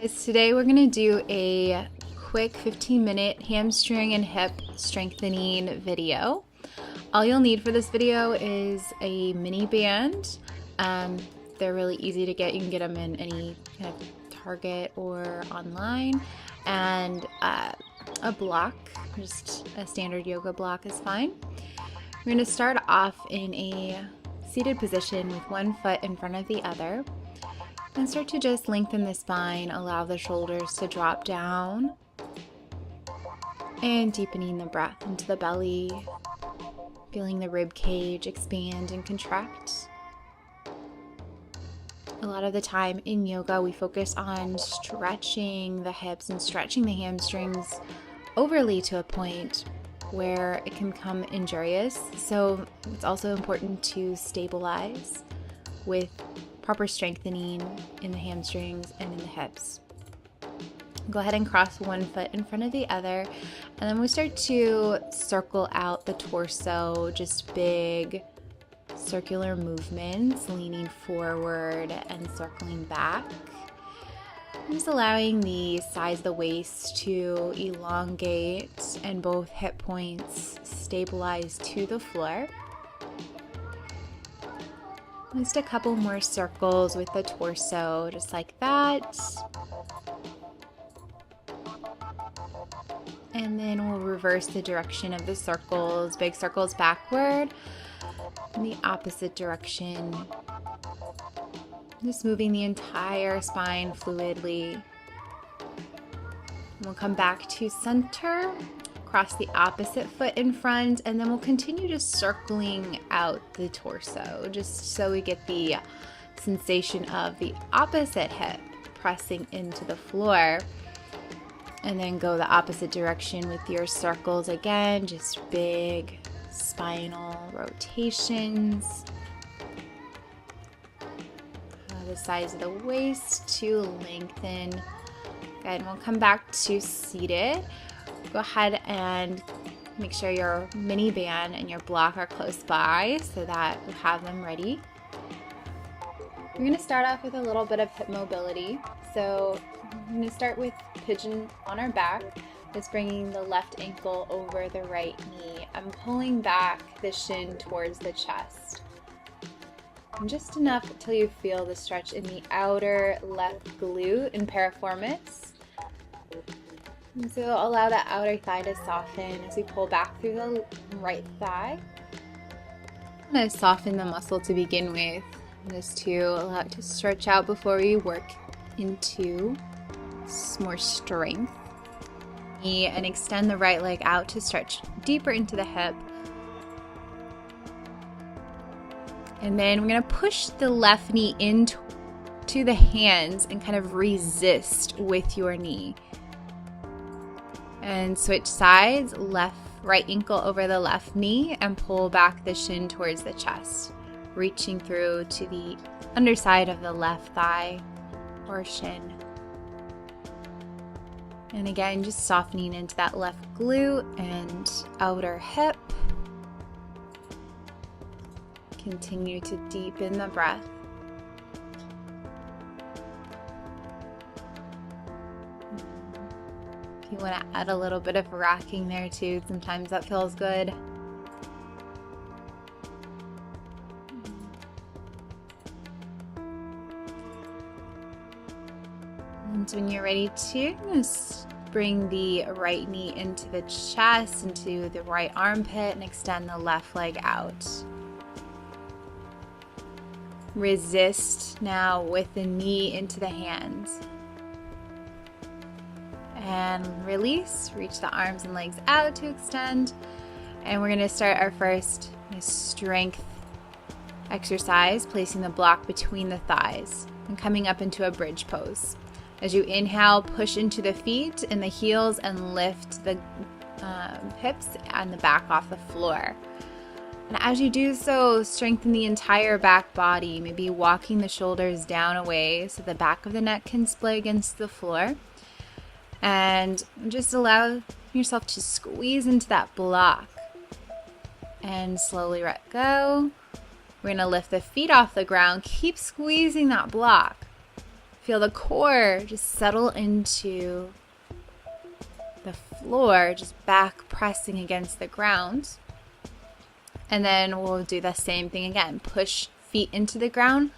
Today we're going to do a quick 15-minute hamstring and hip strengthening video. All you'll need for this video is a mini band. They're really easy to get. You can get them in any kind of Target or online. And a block, just a standard yoga block is fine. We're going to start off in a seated position with one foot in front of the other. And start to just lengthen the spine, allow the shoulders to drop down, and deepening the breath into the belly, feeling the rib cage expand and contract. A lot of the time in yoga, we focus on stretching the hips and stretching the hamstrings overly to a point where it can become injurious. So it's also important to stabilize with proper strengthening in the hamstrings and in the hips. Go ahead and cross one foot in front of the other, and then we start to circle out the torso, just big circular movements, leaning forward and circling back. Just allowing the sides of the waist to elongate and both hip points stabilize to the floor. Just a couple more circles with the torso, just like that. And then we'll reverse the direction of the circles, big circles backward, in the opposite direction. Just moving the entire spine fluidly. We'll come back to center. Cross the opposite foot in front, and then we'll continue just circling out the torso, just so we get the sensation of the opposite hip pressing into the floor. And then go the opposite direction with your circles again, just big spinal rotations. The size of the waist to lengthen. Good, and we'll come back to seated. Go ahead and make sure your mini band and your block are close by so that you have them ready. We're going to start off with a little bit of hip mobility. So I'm going to start with pigeon on our back, just bringing the left ankle over the right knee. I'm pulling back the shin towards the chest. And just enough until you feel the stretch in the outer left glute and piriformis. And so allow that outer thigh to soften as we pull back through the right thigh. I'm going to soften the muscle to begin with, just to allow it to stretch out before we work into more strength. And extend the right leg out to stretch deeper into the hip. And then we're going to push the left knee into the hands and kind of resist with your knee. And switch sides, right ankle over the left knee, and pull back the shin towards the chest, reaching through to the underside of the left thigh or shin. And again, just softening into that left glute and outer hip. Continue to deepen the breath. You want to add a little bit of rocking there too. Sometimes that feels good. And when you're ready to, just bring the right knee into the chest, into the right armpit, and extend the left leg out. Resist now with the knee into the hands. And release, reach the arms and legs out to extend. And we're going to start our first strength exercise, placing the block between the thighs and coming up into a bridge pose. As you inhale, push into the feet and the heels and lift the hips and the back off the floor. And as you do so, strengthen the entire back body, maybe walking the shoulders down away so the back of the neck can splay against the floor. And just allow yourself to squeeze into that block and slowly let go. We're going to lift the feet off the ground. Keep squeezing that block. Feel the core just settle into the floor, just back pressing against the ground. And then we'll do the same thing again. Push feet into the ground,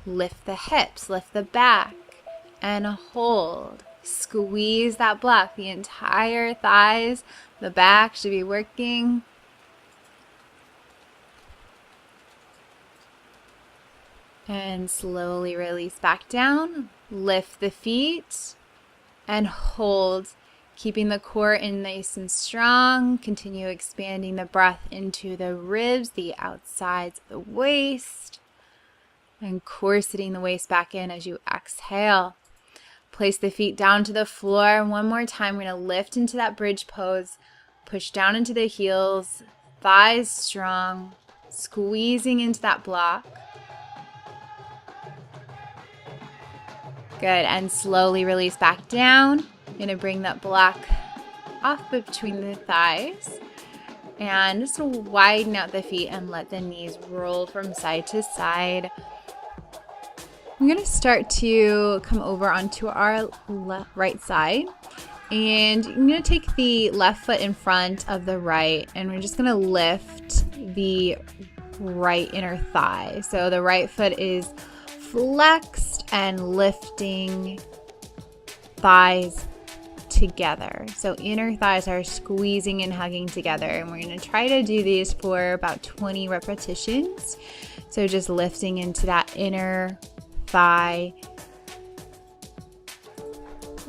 lift the hips, lift the back, and hold. Squeeze that block, the entire thighs, the back should be working. And slowly release back down, lift the feet, and hold. Keeping the core in nice and strong. Continue expanding the breath into the ribs, the outsides of the waist. And corseting the waist back in as you exhale. Place the feet down to the floor. One more time, we're going to lift into that bridge pose. Push down into the heels. Thighs strong. Squeezing into that block. Good. And slowly release back down. You're going to bring that block off between the thighs and just widen out the feet and let the knees roll from side to side. I'm going to start to come over onto our right side, and I'm going to take the left foot in front of the right, and we're just going to lift the right inner thigh. So the right foot is flexed and lifting thighs together. So inner thighs are squeezing and hugging together, and we're going to try to do these for about 20 repetitions. So just lifting into that inner thigh.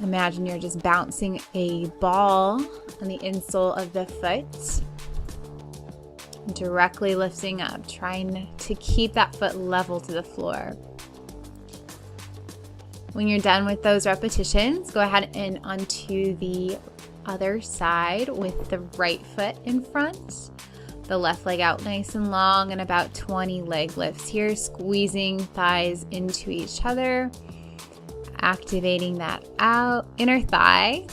Imagine you're just bouncing a ball on the insole of the foot, directly lifting up, trying to keep that foot level to the floor. When you're done with those repetitions, go ahead and onto the other side with the right foot in front. The left leg out nice and long, and about 20 leg lifts here, squeezing thighs into each other, activating that out inner thigh.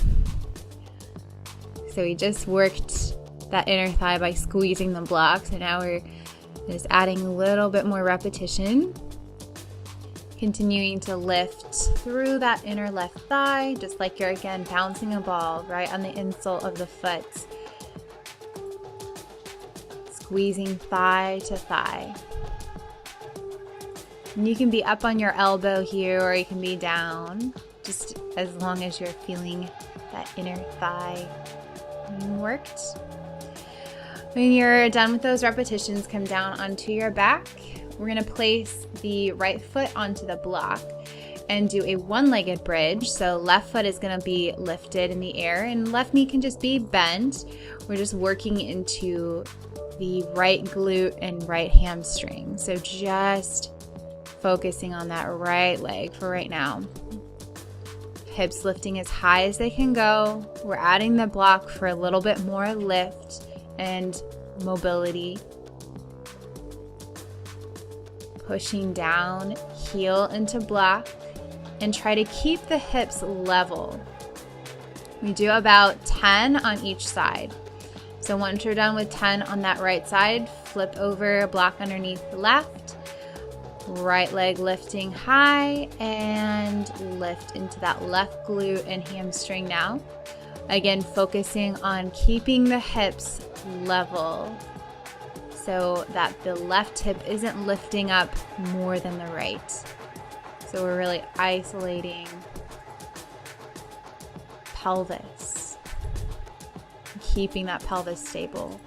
So we just worked that inner thigh by squeezing the block. So now we're just adding a little bit more repetition. Continuing to lift through that inner left thigh, just like you're again bouncing a ball right on the insole of the foot. Squeezing thigh to thigh. And you can be up on your elbow here, or you can be down, just as long as you're feeling that inner thigh worked. When you're done with those repetitions, come down onto your back. We're going to place the right foot onto the block and do a one-legged bridge. So left foot is going to be lifted in the air, and left knee can just be bent. We're just working into the right glute and right hamstring. So just focusing on that right leg for right now. Hips lifting as high as they can go. We're adding the block for a little bit more lift and mobility. Pushing down, heel into block, and try to keep the hips level. We do about 10 on each side. So once you're done with 10 on that right side, flip over, block underneath the left. Right leg lifting high, and lift into that left glute and hamstring now. Again, focusing on keeping the hips level, so that the left hip isn't lifting up more than the right. So we're really isolating pelvis, keeping that pelvis stable.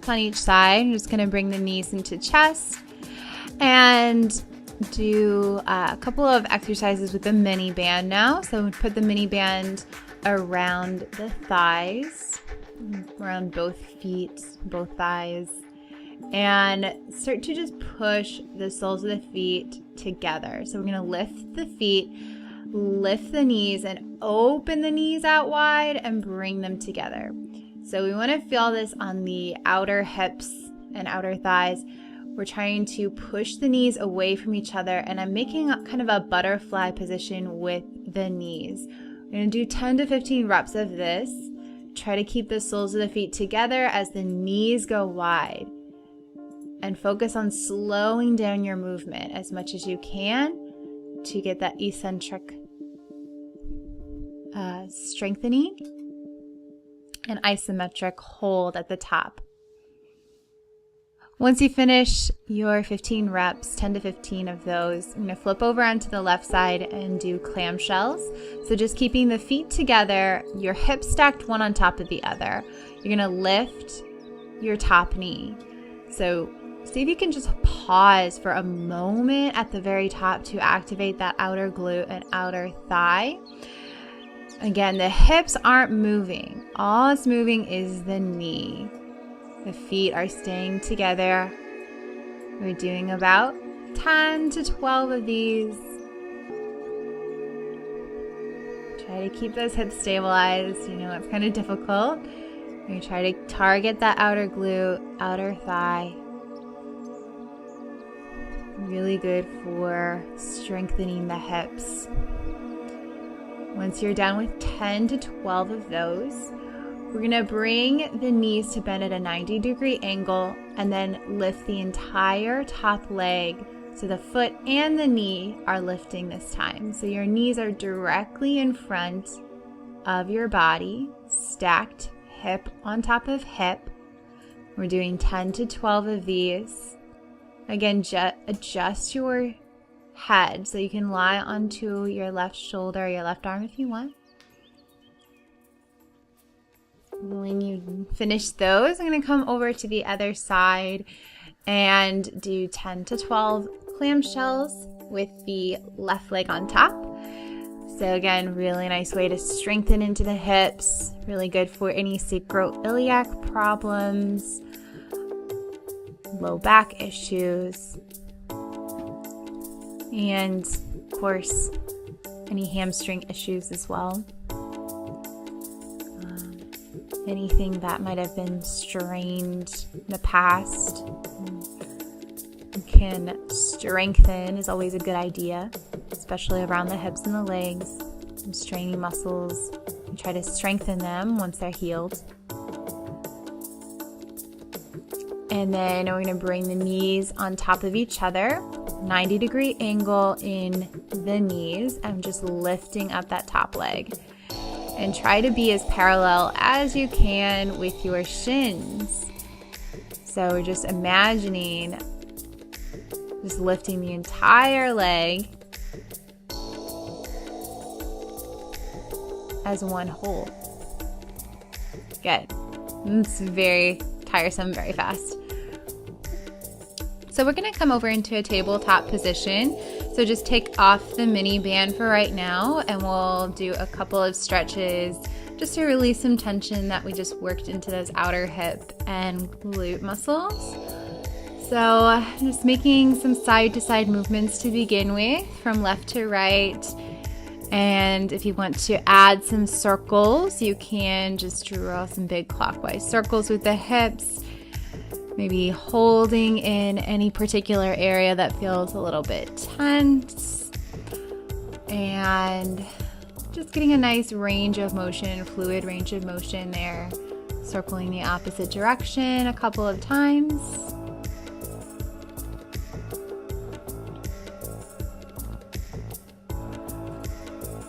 On each side, I'm just going to bring the knees into chest and do a couple of exercises with the mini band now. So put the mini band around the thighs, around both feet, both thighs, and start to just push the soles of the feet together. So we're going to lift the feet, lift the knees, and open the knees out wide and bring them together. So we want to feel this on the outer hips and outer thighs. We're trying to push the knees away from each other, and I'm making kind of a butterfly position with the knees. We're going to do 10 to 15 reps of this. Try to keep the soles of the feet together as the knees go wide. and focus on slowing down your movement as much as you can to get that eccentric strengthening and isometric hold at the top. Once you finish your 15 reps, 10 to 15 of those, I'm going to flip over onto the left side and do clamshells. So just keeping the feet together, your hips stacked one on top of the other. You're going to lift your top knee. So see if you can just pause for a moment at the very top to activate that outer glute and outer thigh. Again, the hips aren't moving. All it's moving is the knee. The feet are staying together. We're doing about 10 to 12 of these. Try to keep those hips stabilized. You know, it's kind of difficult. You're going to try to target that outer glute, outer thigh. Really good for strengthening the hips. Once you're done with 10 to 12 of those, we're going to bring the knees to bend at a 90-degree angle and then lift the entire top leg. So the foot and the knee are lifting this time. So your knees are directly in front of your body, stacked hip on top of hip. We're doing 10 to 12 of these. Again, adjust your head so you can lie onto your left shoulder, your left arm if you want. When you finish those, I'm going to come over to the other side and do 10 to 12 clamshells with the left leg on top. So again, really nice way to strengthen into the hips. Really good for any sacroiliac problems, low back issues, and of course, any hamstring issues as well. Anything that might have been strained in the past can strengthen is always a good idea, especially around the hips and the legs. And straining muscles, you try to strengthen them once they're healed. And then we're going to bring the knees on top of each other, 90-degree angle in the knees. I'm just lifting up that top leg. And try to be as parallel as you can with your shins. So we're just imagining just lifting the entire leg as one whole. Good. It's very tiresome, very fast. So we're going to come over into a tabletop position. So just take off the mini band for right now, and we'll do a couple of stretches just to release some tension that we just worked into those outer hip and glute muscles. So just making some side to side movements to begin with, from left to right. And if you want to add some circles, you can just draw some big clockwise circles with the hips. Maybe holding in any particular area that feels a little bit tense. And just getting a nice range of motion, fluid range of motion there. Circling the opposite direction a couple of times.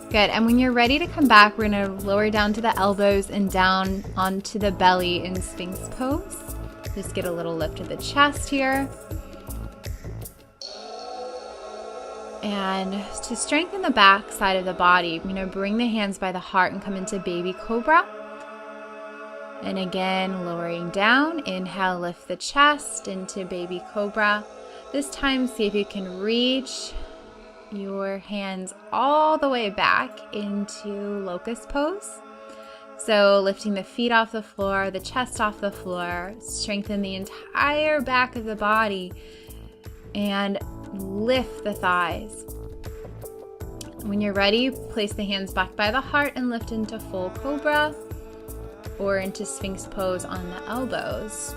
Good. And when you're ready to come back, we're going to lower down to the elbows and down onto the belly in Sphinx pose. Just get a little lift of the chest here. And to strengthen the back side of the body, I'm going to bring the hands by the heart and come into baby cobra. And again, lowering down. Inhale, lift the chest into baby cobra. This time, see if you can reach your hands all the way back into locust pose. So lifting the feet off the floor, the chest off the floor, strengthen the entire back of the body, and lift the thighs. When you're ready, place the hands back by the heart and lift into full cobra or into Sphinx pose on the elbows.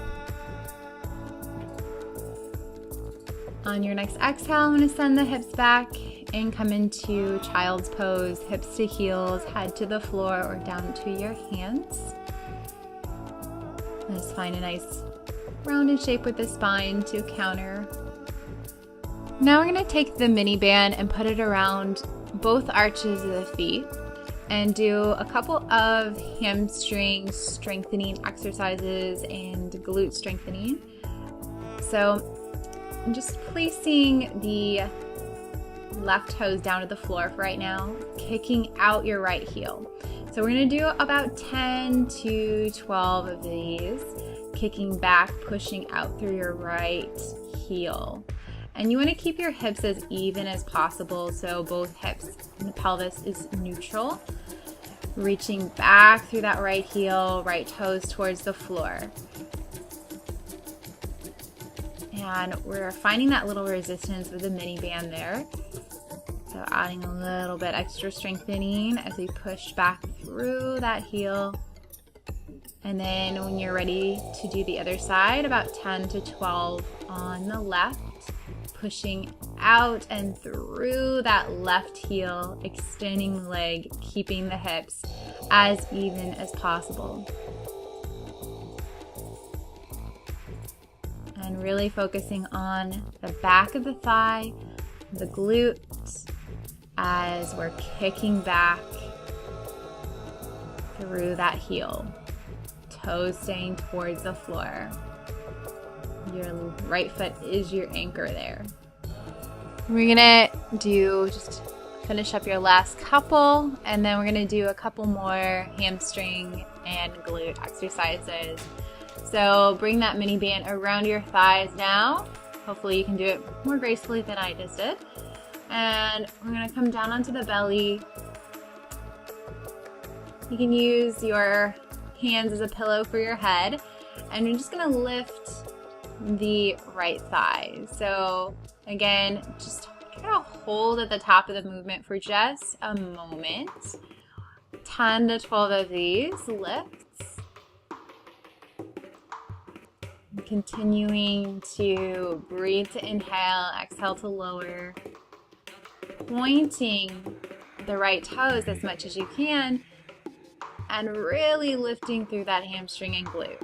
On your next exhale, I'm going to send the hips back and come into child's pose, hips to heels, head to the floor or down to your hands. Just find a nice rounded shape with the spine to counter. Now we're going to take the mini band and put it around both arches of the feet and do a couple of hamstring strengthening exercises and glute strengthening. So I'm just placing the left toes down to the floor for right now, kicking out your right heel. So we're going to do about 10 to 12 of these, kicking back, pushing out through your right heel. And you want to keep your hips as even as possible, so both hips and the pelvis is neutral. Reaching back through that right heel, right toes towards the floor. And we're finding that little resistance with the mini band there. So adding a little bit extra strengthening as we push back through that heel. And then when you're ready to do the other side, about 10 to 12 on the left, pushing out and through that left heel, extending the leg, keeping the hips as even as possible. And really focusing on the back of the thigh, the glutes, as we're kicking back through that heel. Toes staying towards the floor. Your right foot is your anchor there. We're gonna just finish up your last couple, and then we're gonna do a couple more hamstring and glute exercises. So bring that mini band around your thighs now. Hopefully you can do it more gracefully than I just did. And we're gonna come down onto the belly. You can use your hands as a pillow for your head, and you're just gonna lift the right thigh. So again, just try to hold at the top of the movement for just a moment. 10 to 12 of these lifts. Continuing to breathe to inhale, exhale to lower. Pointing the right toes as much as you can and really lifting through that hamstring and glute.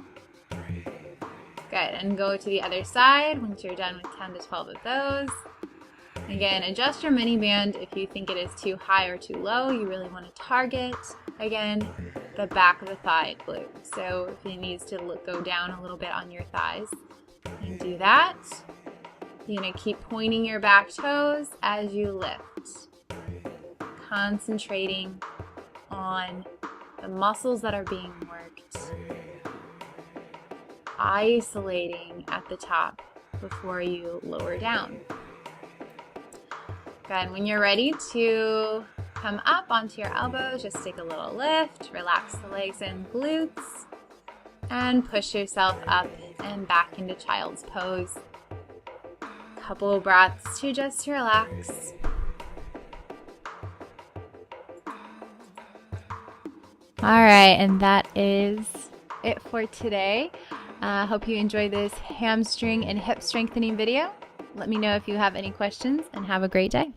Good, and go to the other side once you're done with 10 to 12 of those. Again, adjust your mini band if you think it is too high or too low. You really want to target, again, the back of the thigh glute. So if it needs to go down a little bit on your thighs, you can do that. You're going to keep pointing your back toes as you lift. Concentrating on the muscles that are being worked. Isolating at the top before you lower down. Good. When you're ready to come up onto your elbows, just take a little lift, relax the legs and glutes, and push yourself up and back into child's pose. Couple of breaths to just relax. All right, and that is it for today. Hope you enjoyed this hamstring and hip strengthening video. Let me know if you have any questions, and have a great day.